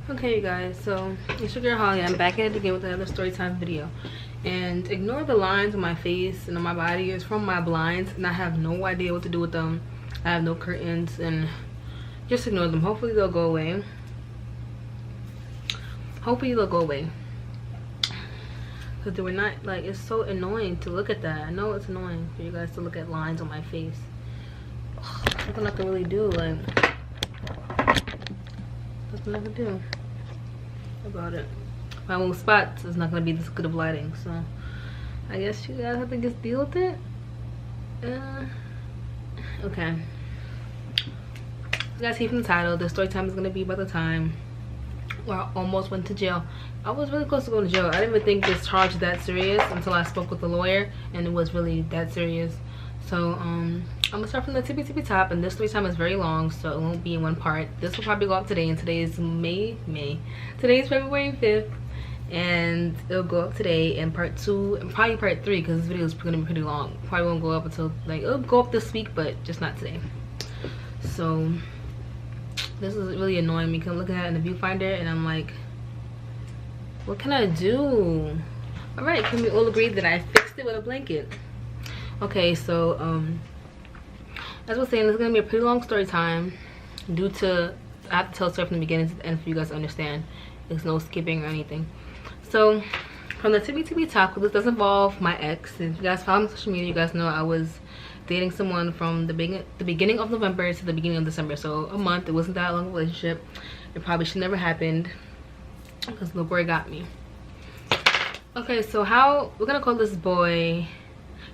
Okay, you guys, so it's your girl Holly. I'm back at it again with another story time video. And ignore the lines on my face and on my body. It's from my blinds, and I have no idea what to do with them. I have no curtains, and just ignore them. Hopefully they'll go away. Hopefully they'll go away. Because they were not, like, it's so annoying to look at that. I know it's annoying for you guys to look at lines on my face. Ugh, nothing I can really do, like, nothing I can do about it. If I move spots, it's not gonna be this good of lighting, so I guess you guys have to just deal with it. Okay, you guys see from the title, the story time is gonna be about the time where I almost went to jail. I was really close to going to jail. I didn't even think this charge was that serious until I spoke with the lawyer, and it was really that serious. So I'm gonna start from the tippy top, and this story time is very long, so it won't be in one part. This will probably go up today, and today is today's February 5th, and it'll go up today in part 2 and probably part 3, because this video is gonna be pretty long. Probably won't go up until, like, it'll go up this week, but just not today. So this is really annoying me. I'm looking at it in the viewfinder and I'm like, what can I do? All right, can we all agree that I fixed it with a blanket? Okay, so as I was saying, it's gonna be a pretty long story time due to I have to tell story from the beginning to the end for you guys to understand. There's no skipping or anything. So from the tippy top, this does involve my ex. If you guys follow me on social media, you guys know I was dating someone from the beginning of November to the beginning of December, so a month. It wasn't that long a relationship. It probably should never happened because the boy got me. Okay, so how we're gonna call this boy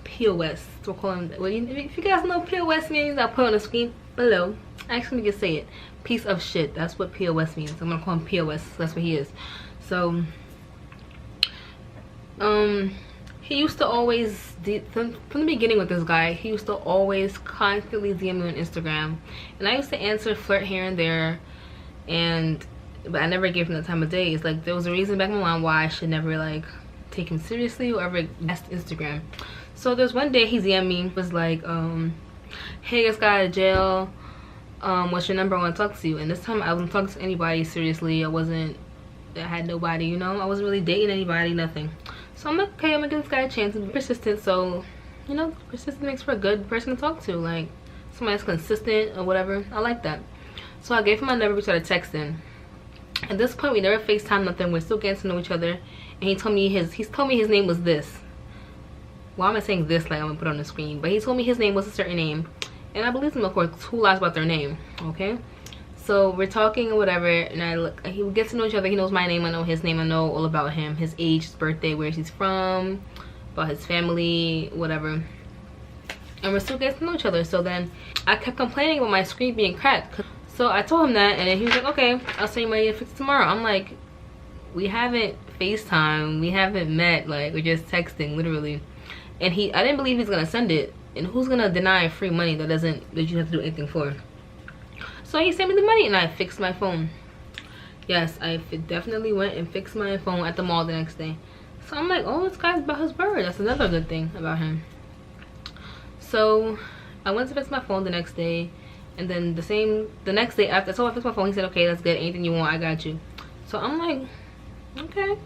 POS. So we'll call him, well, if you guys know what POS means, I'll put it on the screen below. Actually, just say it, piece of shit. That's what POS means. I'm gonna call him POS. That's what he is. So he used to always, from the beginning with this guy, he used to always constantly DM me on Instagram, and I used to answer, flirt here and there, but I never gave him the time of day. It's like there was a reason back in my mind why I should never, like, take him seriously or ever ask Instagram. So there's one day he DM'd me, was like, hey, I just got out of jail, what's your number? I want to talk to you. And this time I wasn't talking to anybody seriously. I had nobody, you know, I wasn't really dating anybody, nothing. So I'm like, okay, I'm gonna give this guy a chance and be persistent. So, you know, persistence makes for a good person to talk to, like somebody that's consistent or whatever. I like that. So I gave him my number, we started texting. At this point, we never FaceTime, nothing. We're still getting to know each other. And he told me his name was this. Why am I saying this like I'm gonna put it on the screen? But he told me his name was a certain name, and I believe him, of course. Who lies about their name? Okay. So we're talking or whatever, and he would get to know each other. He knows my name, I know his name, I know all about him, his age, his birthday, where he's from, about his family, whatever. And we're still getting to know each other. So then I kept complaining about my screen being cracked. So I told him that, and then he was like, okay, I'll send you money to fix it tomorrow. I'm like, we haven't FaceTime, we haven't met, like, we're just texting, literally. And I didn't believe he's gonna send it. And who's gonna deny free money that you have to do anything for? So he sent me the money, and I fixed my phone. Yes, I definitely went and fixed my phone at the mall the next day. So I'm like, oh, this guy's about his word. That's another good thing about him. So I went to fix my phone the next day, and then the next day after, so I fixed my phone, he said, okay, that's good, anything you want, I got you. So I'm like, okay.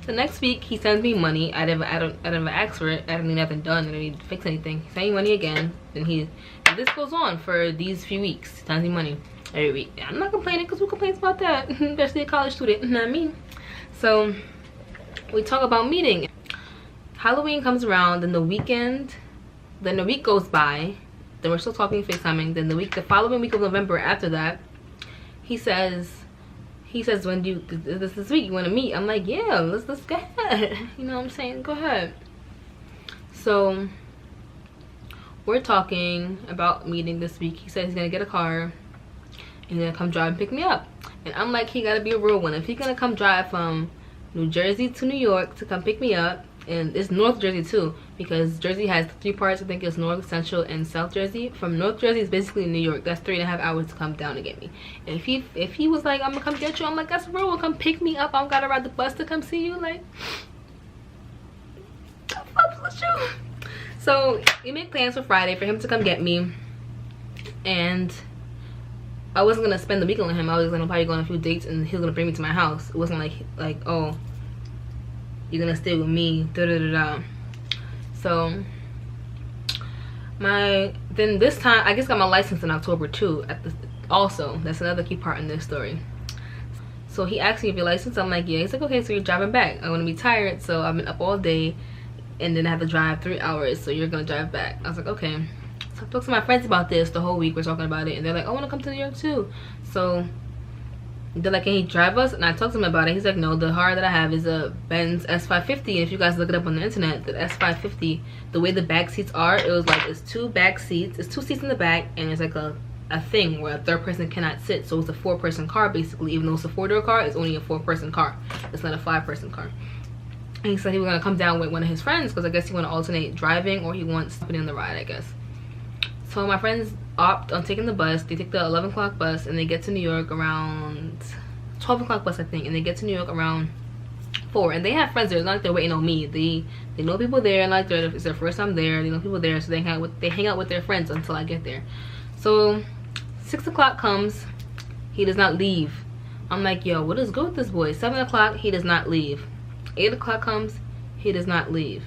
The next week he sends me money. I didn't ask for it. I didn't need nothing done. I didn't need to fix anything. He sent me money again, and this goes on for these few weeks. He sends me money every week. I'm not complaining, because who complains about that? Especially a college student, not me. So we talk about meeting. Halloween comes around, then the week goes by, then we're still talking, FaceTiming. Then the following week of November after that, he says, when do you, this week, you want to meet? I'm like, yeah, let's go ahead. You know what I'm saying? Go ahead. So we're talking about meeting this week. He said he's gonna get a car and he's gonna come drive and pick me up. And I'm like, he gotta be a real one. If he's gonna come drive from New Jersey to New York to come pick me up, and it's North Jersey too, because Jersey has 3 parts. I think it's North, Central, and South Jersey. From North Jersey is basically New York. That's 3.5 hours to come down to get me. And if he was like, I'm gonna come get you, I'm like, that's real. Well, come pick me up. I don't gotta ride the bus to come see you. Like, the fuck's with you? So we make plans for Friday for him to come get me, and I wasn't gonna spend the weekend with him. I was gonna probably go on a few dates and he was gonna bring me to my house. It wasn't like oh, you're gonna stay with me, da da da da. So then this time I just got my license in October too. Also, that's another key part in this story. So he asked me if your license. I'm like, yeah. He's like, okay, so you're driving back. I'm gonna be tired, so I've been up all day, and then I have to drive 3 hours. So you're gonna drive back. I was like, okay. So I talked to my friends about this the whole week. We're talking about it, and they're like, I want to come to New York too. So they're like, can he drive us? And I talked to him about it. He's like, no, the car that I have is a Benz S550. And if you guys look it up on the internet, the S550, the way the back seats are, it was like, it's 2 back seats. It's 2 seats in the back, and it's like a thing where a third person cannot sit. So it's a 4-person car basically. Even though it's a 4-door car, it's only a 4-person car. It's not a 5-person car. And he said he was gonna come down with one of his friends because I guess he want to alternate driving, or he wants somebody on the ride, I guess. So my friends opt on taking the bus. They take the 11 o'clock bus and they get to New York around 12 o'clock bus, I think, and they get to New York around 4. And they have friends there. It's not like they're waiting on me. They know people there, and like it's their first time there. They know people there, so they hang out with their friends until I get there. So 6 o'clock comes, he does not leave. I'm like, yo, what is good with this boy? 7 o'clock, he does not leave. 8 o'clock comes, he does not leave.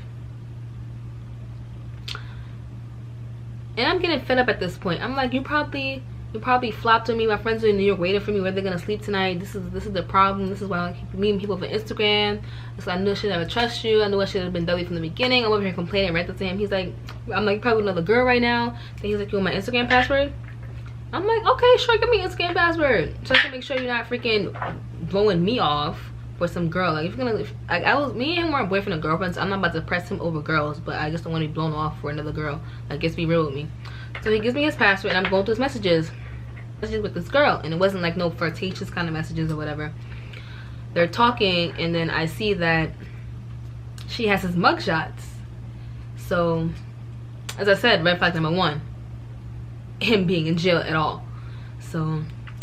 And I'm getting fed up at this point. I'm like, you probably flopped on me. My friends are in New York waiting for me. Where they're gonna sleep tonight? This is the problem. This is why I keep meeting people on Instagram. So I knew I should never trust you. I knew I should have been deli from the beginning. I'm over here complaining right to him. He's like, I'm like, probably another girl right now. Then he's like, you want my Instagram password? I'm like, okay, sure, give me Instagram password, so I can make sure you're not freaking blowing me off for some girl. Like, if you're gonna, like, me and him were boyfriend and girlfriends. So I'm not about to press him over girls, but I just don't want to be blown off for another girl. Like, just be real with me. So he gives me his password, and I'm going through his messages with this girl, and it wasn't like no flirtatious kind of messages or whatever. They're talking, and then I see that she has his mugshots. So, as I said, red flag number 1. Him being in jail at all. So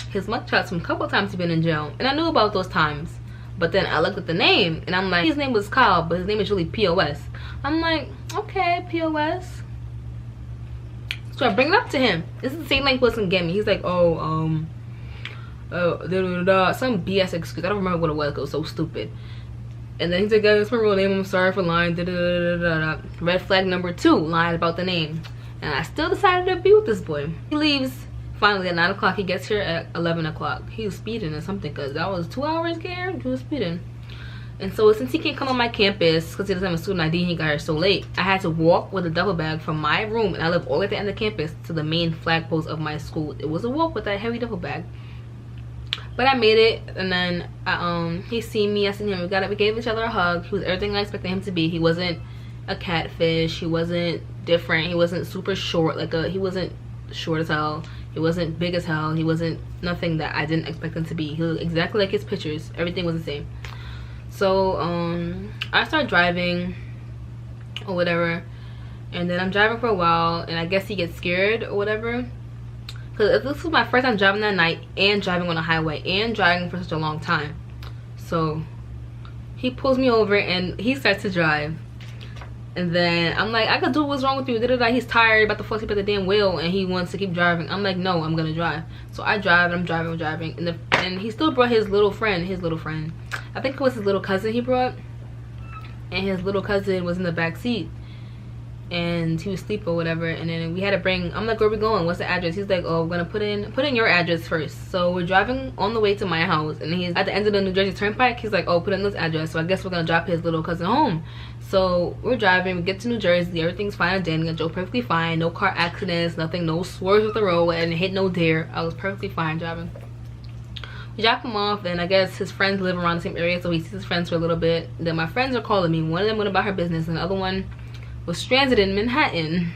his mugshots from a couple times he's been in jail, and I knew about those times, but then I looked at the name and I'm like, his name was Kyle, but his name is really POS. I'm like, okay, POS. So I bring it up to him. This is the same link wasn't get me. He's like, oh, some BS excuse. I don't remember what it was. It was so stupid. And then he's like, that's my real name. I'm sorry for lying. Red flag number 2, lied about the name. And I still decided to be with this boy. He leaves finally at 9 o'clock. He gets here at 11 o'clock. He was speeding or something, because that was 2 hours here. He was speeding. And so since he can't come on my campus because he doesn't have a student ID and he got here so late, I had to walk with a duffel bag from my room, and I live all at the end of campus, to the main flagpost of my school. It was a walk with that heavy duffel bag. But I made it, and then he seen me, I seen him. We gave each other a hug. He was everything I expected him to be. He wasn't a catfish. He wasn't different. He wasn't super short, he wasn't short as hell. He wasn't big as hell. He wasn't nothing that I didn't expect him to be. He looked exactly like his pictures. Everything was the same. So I started driving or whatever, and then I'm driving for a while, and I guess he gets scared or whatever, because this was my first time driving that night and driving on a highway and driving for such a long time. So he pulls me over and he starts to drive. And then I'm like, I could do what's wrong with you. He's tired, about to fall asleep at the damn wheel, and he wants to keep driving. I'm like, no, I'm gonna drive. So I drive, and I'm driving. And he still brought his little friend. I think it was his little cousin he brought. And his little cousin was in the back seat. And he was asleep or whatever. And then we had to bring, I'm like, where we going? What's the address? He's like, oh, we're gonna put in your address first. So we're driving on the way to my house. And he's at the end of the New Jersey Turnpike. He's like, oh, put in this address. So I guess we're gonna drop his little cousin home. So we're driving, we get to New Jersey, everything's fine and dandy. I drove perfectly fine, no car accidents, nothing, no swerves with the road, and hit no deer. I was perfectly fine driving. We drop him off, and I guess his friends live around the same area, so he sees his friends for a little bit. Then my friends are calling me. One of them went about her business, and the other one was stranded in Manhattan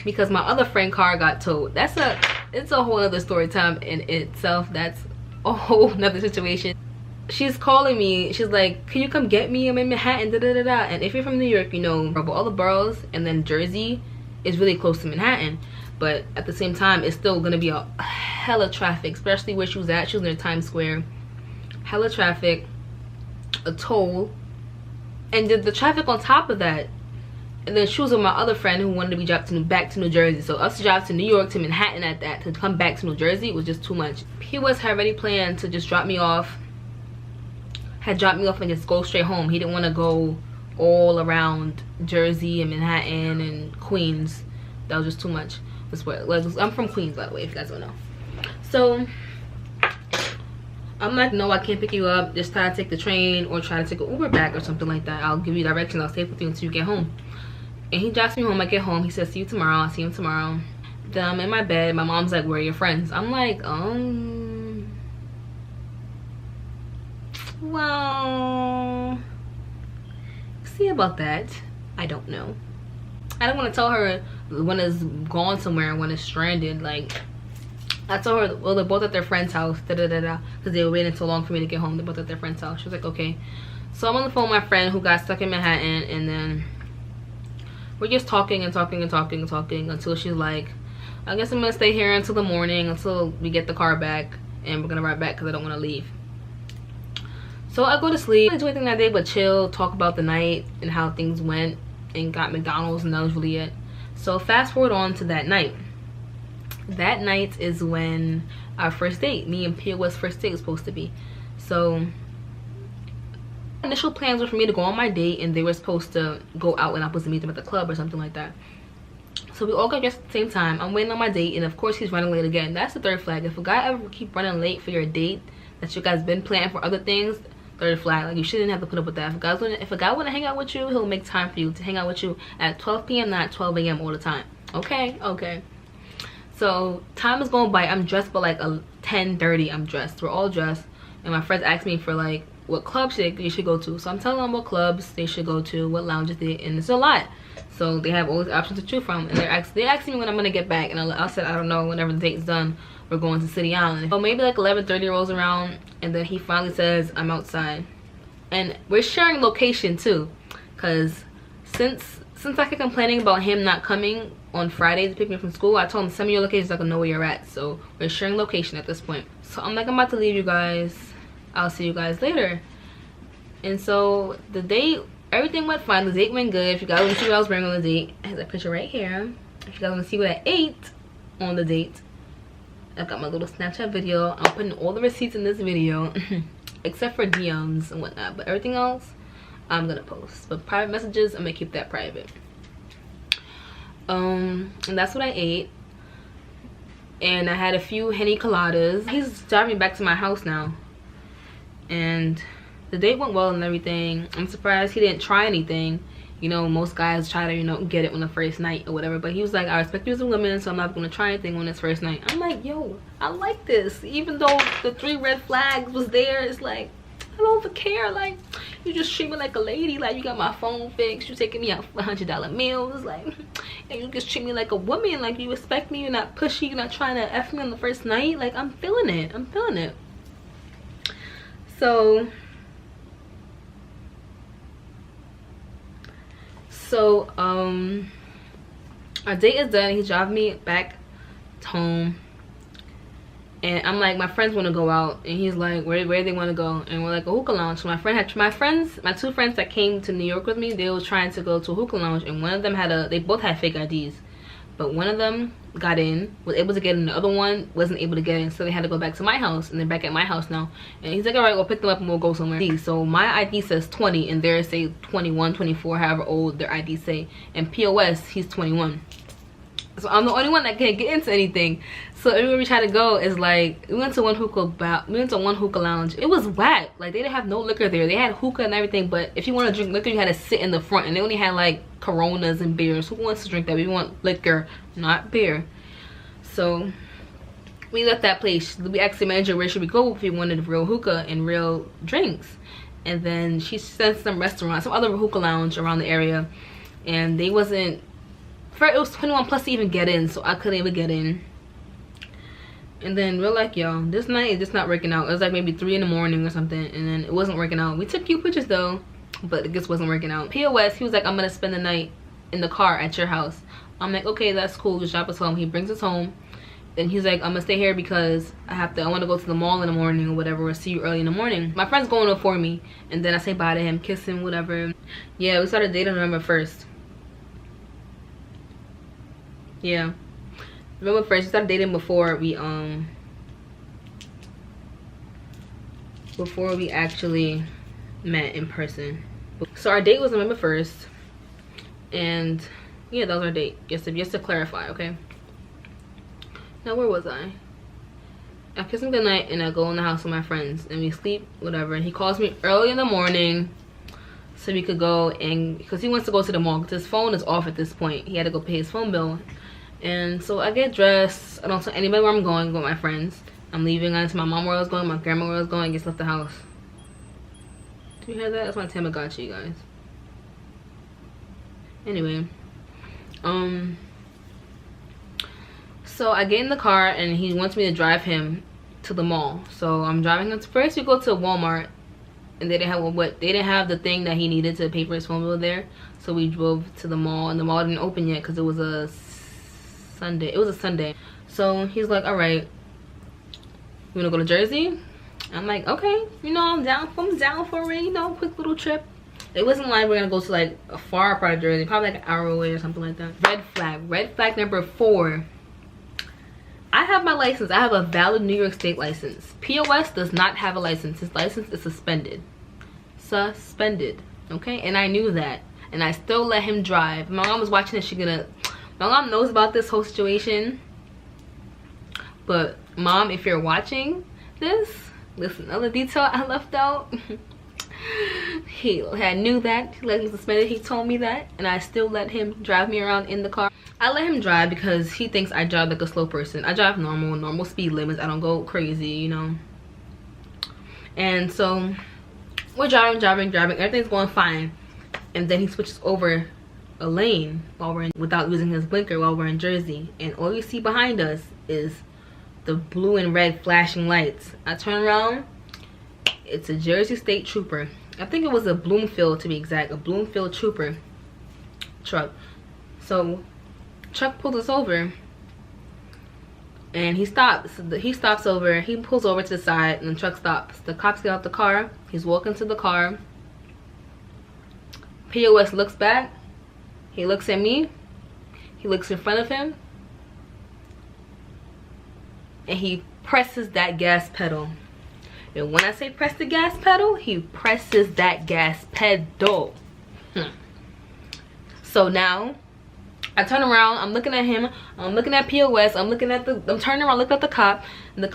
because my other friend car got towed. It's a whole other story time in itself. That's a whole nother situation. She's calling me. She's like, can you come get me? I'm in Manhattan, And if you're from New York, you know all the boroughs, and then Jersey is really close to Manhattan. But at the same time, it's still gonna be a hella traffic, especially where she was at. She was near Times Square. Hella traffic, a toll, and the traffic on top of that. And then she was with my other friend who wanted to be dropped back to New Jersey. So us to drive to New York to Manhattan at that, to come back to New Jersey was just too much. He was had already planned to just drop me off. Had dropped me off and just go straight home. He didn't want to go all around Jersey and Manhattan and Queens. That was just too much. I'm from Queens, by the way, if you guys don't know. So I'm like, no, I can't pick you up. Just try to take the train or try to take an Uber back or something like that. I'll give you directions. I'll stay with you until you get home. And he drops me home. I get home. He says, see you tomorrow. I'll see him tomorrow. Then I'm in my bed. My mom's like, where are your friends? I'm like, well, see about that. I don't know. I don't want to tell her when it's gone somewhere, when it's stranded. Like, I told her, well, they're both at their friend's house, because they were waiting so long for me to get home. They're both at their friend's house. She was like, okay. So I'm on the phone with my friend who got stuck in Manhattan, and then we're just talking and talking and talking and talking until she's like, I guess I'm gonna stay here until the morning, until we get the car back, and we're gonna ride back because I don't want to leave. So I go to sleep. I didn't do anything that day but chill, talk about the night and how things went, and got McDonald's, and that was really it. So fast forward on to that night. That night is when our first date, me and POS first date, was supposed to be. So initial plans were for me to go on my date, and they were supposed to go out and I'm supposed to meet them at the club or something like that. So we all got dressed at the same time. I'm waiting on my date, and of course he's running late again. That's the third flag. If a guy ever keep running late for your date that you guys been planning for other things, third flag. Like, you shouldn't have to put up with that. If a guy want to hang out with you, he'll make time for you to hang out with you at 12 p.m. not 12 a.m. all the time. Okay. So time is going by. I'm dressed by like 10:30. I'm dressed. We're all dressed, and my friends asked me for like what clubs they should go to. So I'm telling them what clubs they should go to, what lounges they, and it's a lot. So they have all these options to choose from, and they asking me when I'm gonna get back, and I said I don't know. Whenever the date's done, we're going to City Island. So maybe like 11:30 rolls around, and then he finally says I'm outside, and we're sharing location too, cause since I kept complaining about him not coming on Friday to pick me from school, I told him send me your location so I can know where you're at. So we're sharing location at this point. So I'm like, I'm about to leave you guys. I'll see you guys later. And so the date, everything went fine. The date went good. If you guys want to see what I was wearing on the date, I have that picture right here. If you guys want to see what I ate on the date, I've got my little Snapchat video. I'm putting all the receipts in this video except for DMs and whatnot, but everything else I'm gonna post. But private messages, I'm gonna keep that private. And that's what I ate, and I had a few Henny coladas. He's driving me back to my house now, and the date went well and everything. I'm surprised he didn't try anything. You know, most guys try to, you know, get it on the first night or whatever, but he was like, I respect you as a woman, so I'm not gonna try anything on this first night. I'm like, yo, I like this. Even though the 3 red flags was there, it's like, I don't even care. Like, you just treat me like a lady. Like, you got my phone fixed, you taking me out for $100 meals, like, and you just treat me like a woman. Like, you respect me, you're not pushy, you're not trying to F me on the first night. Like, I'm feeling it. So our date is done. He's driving me back home, and I'm like, my friends want to go out, and he's like, where do they want to go? And we're like, a hookah lounge. So my 2 friends that came to New York with me, they were trying to go to a hookah lounge, and one of them they both had fake IDs, but one of them got in, was able to get in, the other one wasn't able to get in, so they had to go back to my house, and they're back at my house now. And he's like, all right, we'll pick them up and we'll go somewhere. So my ID says 20, and theirs say 21, 24, however old their ID say, and POS, he's 21. So I'm the only one that can't get into anything. So everywhere we try to go is like, we went to one hookah lounge. It was whack. Like, they didn't have no liquor there. They had hookah and everything, but if you want to drink liquor, you had to sit in the front, and they only had like Coronas and beers. Who wants to drink that? We want liquor, not beer. So we left that place. We asked the manager where should we go if we wanted real hookah and real drinks, and then she sent some other hookah lounge around the area, and they wasn't. First, it was 21 plus to even get in, so I couldn't even get in. And then we're like, yo, this night is just not working out. It was like maybe 3 in the morning or something, and then it wasn't working out. We took cute pictures though, but it just wasn't working out. POS, he was like, I'm gonna spend the night in the car at your house. I'm like, okay, that's cool. Just drop us home. He brings us home. Then he's like, I'm gonna stay here because I want to go to the mall in the morning or whatever, or see you early in the morning. My friend's going before me, and then I say bye to him, kiss him, whatever. Yeah, we started dating November 1st. Yeah. November 1st. We started dating before we actually met in person. So our date was November 1st. And yeah, that was our date. Just to clarify, okay? Now where was I? I kiss him goodnight and I go in the house with my friends and we sleep, whatever. And he calls me early in the morning so we could go, and because he wants to go to the mall because his phone is off at this point. He had to go pay his phone bill. And so I get dressed. I don't tell anybody where I'm going with my friends. I'm leaving. I tell my mom where I was going, my grandma where I was going. I just left the house. Do you hear that? That's my Tamagotchi, guys. Anyway, so I get in the car and he wants me to drive him to the mall. So I'm driving him. First we go to Walmart, and they didn't have the thing that he needed to pay for his phone bill there. So we drove to the mall, and the mall didn't open yet because it was a Sunday. It was a Sunday. So he's like, all right, you wanna go to Jersey? I'm like, okay, you know, I'm down for it, you know, quick little trip. It wasn't like we're gonna go to like a far part of Jersey, probably like an hour away or something like that. Red flag number 4. I have my license. I have a valid New York State license. POS does not have a license. His license is suspended. Suspended. Okay? And I knew that. And I still let him drive. My mom was watching this. My mom knows about this whole situation. But mom, if you're watching this, listen, another detail I left out. He knew that. He let him suspended. He told me that. And I still let him drive me around in the car. I let him drive because he thinks I drive like a slow person. I drive normal speed limits. I don't go crazy, you know. And so we're driving. Everything's going fine. And then he switches over a lane without using his blinker while we're in Jersey. And all you see behind us is the blue and red flashing lights. I turn around. It's a Jersey State trooper. I think it was a Bloomfield, to be exact. A Bloomfield trooper truck. So truck pulls us over and he stops. He pulls over to the side and the truck stops. The cops get out the car. He's walking to the car. POS looks back. He looks at me. He looks in front of him. And he presses that gas pedal. And when I say press the gas pedal, he presses that gas pedal. So now I turn around, I'm looking at him, I'm looking at POS, I'm turning around, looking at the cop, and the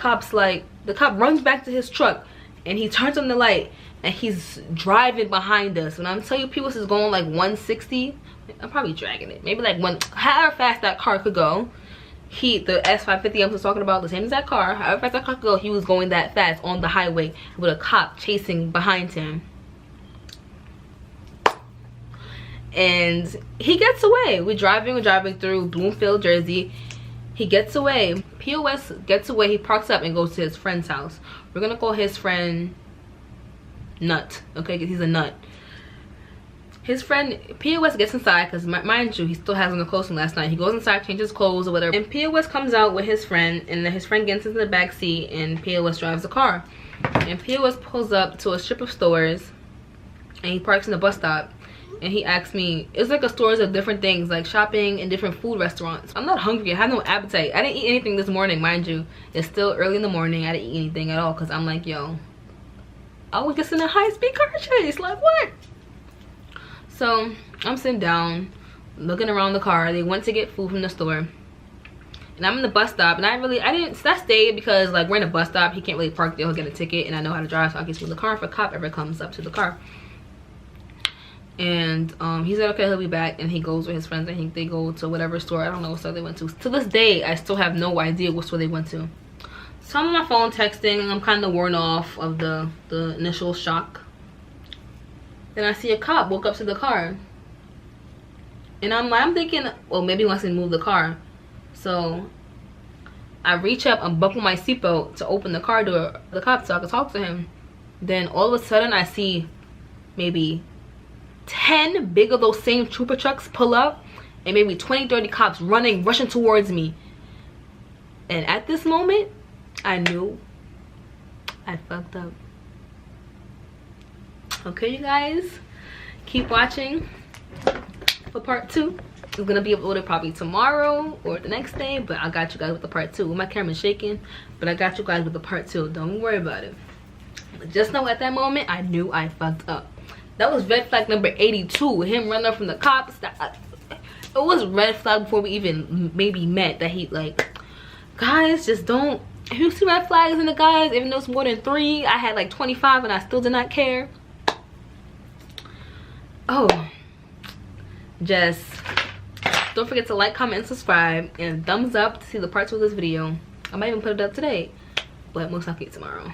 cop runs back to his truck and he turns on the light and he's driving behind us. When I'm telling you POS is going like 160, I'm probably dragging it. Maybe like however fast that car could go. The S550 I was talking about, the same as that car, however fast that car could go, he was going that fast on the highway with a cop chasing behind him. And he gets away. We're driving through Bloomfield, Jersey. He gets away. POS gets away. He parks up and goes to his friend's house. We're gonna call his friend Nut, okay, because he's a nut. His friend POS gets inside because mind you, he still has on the clothes from last night. He goes inside, changes clothes or whatever, and POS comes out with his friend, and then his friend gets into the back seat and POS drives the car. And POS pulls up to a strip of stores and he parks in the bus stop. And he asked me, it's like a stores of different things, like shopping and different food restaurants. I'm not hungry. I have no appetite. I didn't eat anything this morning, mind you. It's still early in the morning. I didn't eat anything at all because I'm like, yo, I was just in a high-speed car chase. Like, what? So I'm sitting down, looking around the car. They went to get food from the store. And I'm in the bus stop. And I stayed because, like, we're in a bus stop. He can't really park there. He'll get a ticket. And I know how to drive, so I can see the car if a cop ever comes up to the car. And he said okay, he'll be back, and he goes with his friends. I think they go to whatever store. I don't know what store they went to. To this day, I still have no idea what store they went to. So I'm on my phone texting, and I'm kind of worn off of the initial shock. Then I see a cop walk up to the car, and I'm thinking, well, maybe he wants to move the car. So I reach up and buckle my seatbelt to open the car door, the cop, so I can talk to him. Then all of a sudden I see maybe 10 big of those same trooper trucks pull up, and maybe 20-30 cops rushing towards me. And at this moment, I knew I fucked up. Okay, you guys, keep watching for part 2. It's gonna be uploaded probably tomorrow or the next day, but I got you guys with the part 2. My camera's shaking, but I got you guys with the part 2. Don't worry about it. But just know at that moment, I knew I fucked up. That was red flag number 82. Him running from the cops. It was red flag before we even maybe met. That he like, guys, just don't. If you see red flags in the guys, even though it's more than 3, I had like 25 and I still did not care. Oh, just don't forget to like, comment, and subscribe, and thumbs up to see the part 2 of this video. I might even put it up today, but most likely tomorrow.